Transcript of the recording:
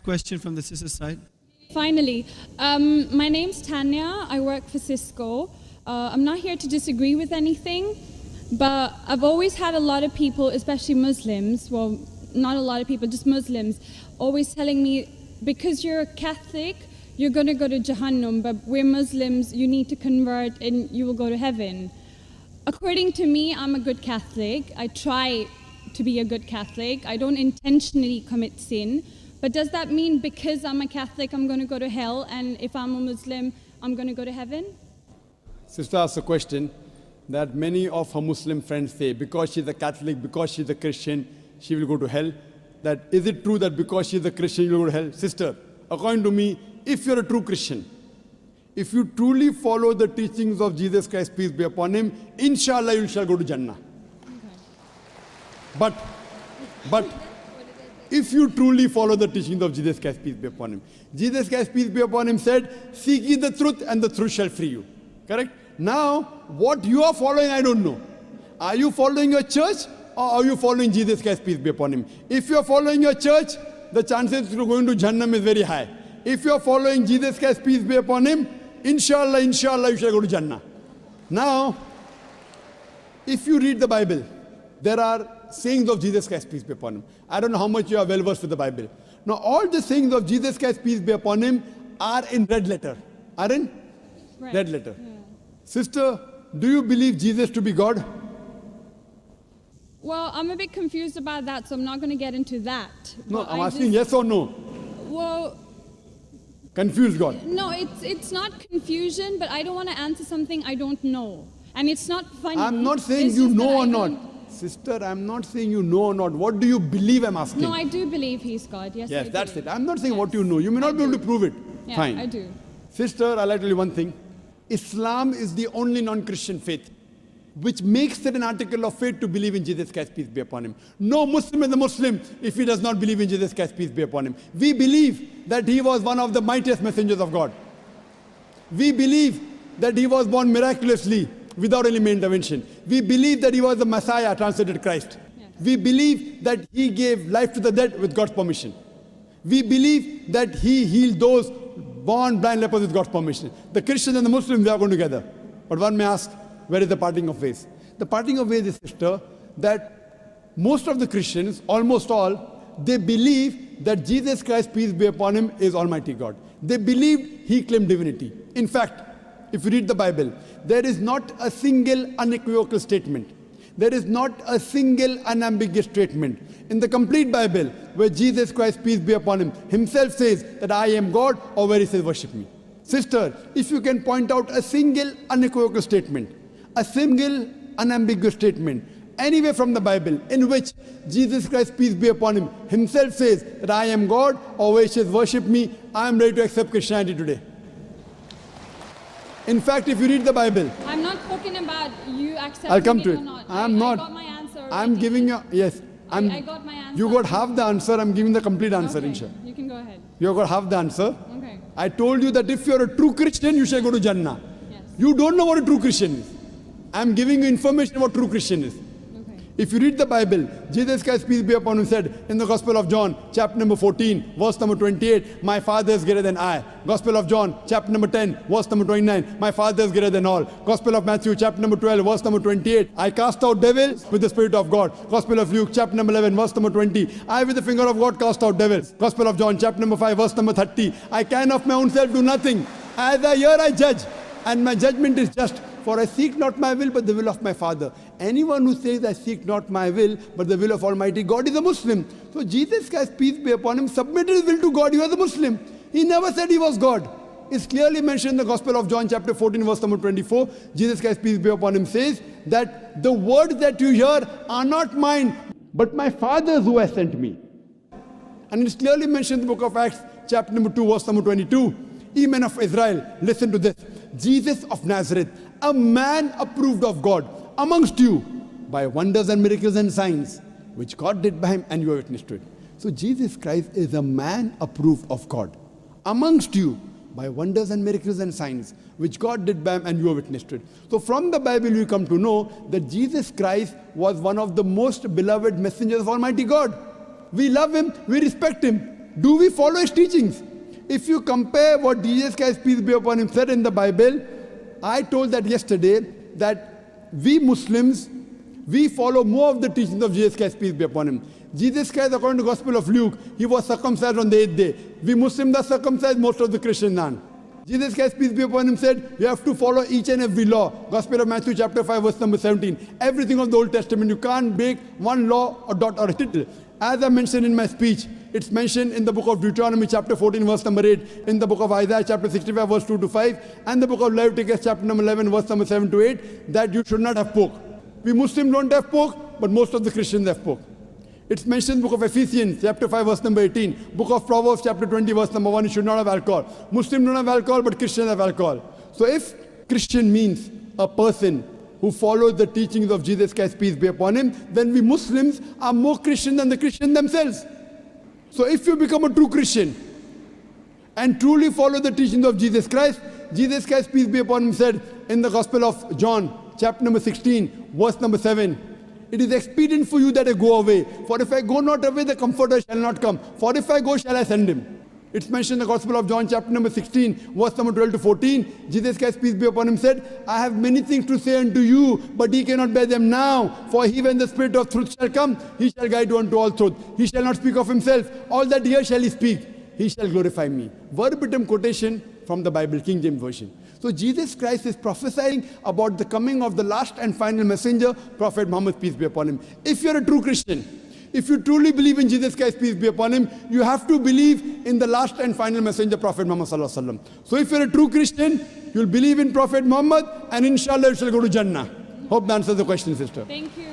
Question from the sister side. Finally, my name's Tanya. I work for Cisco. I'm not here to disagree with anything, but I've always had a lot of people, especially Muslims, well, not a lot of people, just Muslims, always telling me, because you're a Catholic, you're going to go to Jahannam, but we're Muslims, you need to convert and you will go to heaven. According to me, I'm a good Catholic. I try to be a good Catholic. I don't intentionally commit sin. But does that mean because I'm a Catholic, I'm going to go to hell, and if I'm a Muslim, I'm going to go to heaven? Sister asked a question that many of her Muslim friends say, because she's a Catholic, because she's a Christian, she will go to hell. That is it true that because she's a Christian, you will go to hell? Sister, according to me, if you're a true Christian, if you truly follow the teachings of Jesus Christ, peace be upon him, inshallah you shall go to Jannah. Okay. But if you truly follow the teachings of Jesus Christ, peace be upon him, Jesus Christ, peace be upon him, said, seek ye the truth and the truth shall free you. Correct? Now, what you are following, I don't know. Are you following your church or are you following Jesus Christ, peace be upon him? If you are following your church, the chances of going to Jannah is very high. If you are following Jesus Christ, peace be upon him, inshallah, you shall go to Jannah. Now, if you read the Bible, there are sayings of Jesus Christ, peace be upon him. I don't know how much you are well versed with the Bible. Now, all the sayings of Jesus Christ, peace be upon him, are in red letter. Are in red letter. Yeah. Sister, do you believe Jesus to be God? Well, I'm a bit confused about that, so I'm not going to get into that. No, I'm asking yes or no. Well, confused God. No, it's not confusion, but I don't want to answer something I don't know. And it's not funny. I'm not saying you know or not. Sister, I'm not saying you know or not. What do you believe I'm asking? No, I do believe he's God. Yes, yes, that's it. I'm not saying what you know. You may not be able to prove it. Yeah, fine. I do. Sister, I'd like to tell you one thing. Islam is the only non-Christian faith which makes it an article of faith to believe in Jesus Christ, peace be upon him. No Muslim is a Muslim if he does not believe in Jesus Christ, peace be upon him. We believe that he was one of the mightiest messengers of God. We believe that he was born miraculously without any intervention. We believe that he was the Messiah, translated Christ. Yes. We believe that he gave life to the dead with God's permission. We believe that he healed those born blind lepers with God's permission. The Christians and the Muslims, they are going together. But one may ask, where is the parting of ways? The parting of ways is, sister, that most of the Christians, almost all, they believe that Jesus Christ, peace be upon him, is Almighty God. They believed he claimed divinity. In fact, if you read the Bible, there is not a single unequivocal statement. There is not a single unambiguous statement in the complete Bible where Jesus Christ, peace be upon him, himself says that I am God, or where he says worship me. Sister, if you can point out a single unequivocal statement, a single unambiguous statement, anywhere from the Bible in which Jesus Christ, peace be upon him, himself says that I am God, or where he says worship me, I am ready to accept Christianity today. In fact, if you read the Bible, I'm not talking about you accepting I'll come to it. Or not. I'm not. I got my answer. I'm giving you, yes. I got my answer. You got half the answer, I'm giving the complete answer, okay, inshallah. You can go ahead. You got half the answer. Okay. I told you that if you're a true Christian, you shall go to Jannah. Yes. You don't know what a true Christian is. I'm giving you information about true Christian is. If you read the Bible, Jesus Christ, peace be upon him, said in the Gospel of John, chapter number 14, verse number 28, my Father is greater than I. Gospel of John, chapter number 10, verse number 29, my Father is greater than all. Gospel of Matthew, chapter number 12, verse number 28, I cast out devils with the Spirit of God. Gospel of Luke, chapter number 11, verse number 20, I with the finger of God cast out devils. Gospel of John, chapter number 5, verse number 30, I can of my own self do nothing. As I hear, I judge, and my judgment is just. For I seek not my will, but the will of my Father. Anyone who says, I seek not my will, but the will of Almighty God is a Muslim. So Jesus Christ, peace be upon him, submitted his will to God. He was a Muslim. He never said he was God. It's clearly mentioned in the Gospel of John, chapter 14, verse number 24. Jesus Christ, peace be upon him, says that the words that you hear are not mine, but my Father's who has sent me. And it's clearly mentioned in the book of Acts, chapter number 2, verse number 22. Ye men of Israel, listen to this. Jesus of Nazareth, a man approved of God amongst you by wonders and miracles and signs, which God did by him, and you are witness to it. So Jesus Christ is a man approved of God amongst you by wonders and miracles and signs, which God did by him, and you are witness to it. So from the Bible you come to know that Jesus Christ was one of the most beloved messengers of Almighty God. We love him, we respect him. do we follow his teachings? If you compare what Jesus Christ, peace be upon him, said in the Bible, I told that yesterday, that we Muslims, we follow more of the teachings of Jesus Christ, peace be upon him. Jesus Christ, according to the Gospel of Luke, he was circumcised on the 8th day. We Muslims are circumcised, most of the Christians aren't. Jesus Christ, peace be upon him, said, you have to follow each and every law. Gospel of Matthew chapter 5, verse number 17. Everything of the Old Testament, you can't break one law or dot or a tittle. As I mentioned in my speech, it's mentioned in the book of Deuteronomy chapter 14, verse number 8, in the book of Isaiah chapter 65, verse 2 to 5, and the book of Leviticus chapter number 11, verse number 7 to 8, that you should not have pork. We Muslims don't have pork, but most of the Christians have pork. It's mentioned in the book of Ephesians, chapter 5, verse number 18. Book of Proverbs, chapter 20, verse number 1, you should not have alcohol. Muslims don't have alcohol, but Christians have alcohol. So if Christian means a person who follows the teachings of Jesus Christ, peace be upon him, then we Muslims are more Christian than the Christians themselves. So if you become a true Christian and truly follow the teachings of Jesus Christ, peace be upon him, said in the Gospel of John, chapter number 16, verse number 7, it is expedient for you that I go away. For if I go not away, the Comforter shall not come. For if I go, shall I send him. It's mentioned in the Gospel of John, chapter number 16, verse number 12 to 14. Jesus Christ, peace be upon him, said, I have many things to say unto you, but ye cannot bear them now. For he, when the Spirit of truth shall come, he shall guide you unto all truth. He shall not speak of himself. All that here shall he speak. He shall glorify me. Verbatim quotation from the Bible, King James Version. So Jesus Christ is prophesying about the coming of the last and final messenger, Prophet Muhammad, peace be upon him. If you're a true Christian, if you truly believe in Jesus Christ, peace be upon him, you have to believe in the last and final messenger, Prophet Muhammad sallallahu alaihi wasallam. So if you're a true Christian, you'll believe in Prophet Muhammad, and inshallah you shall go to Jannah. Hope that answers the question, sister. Thank you.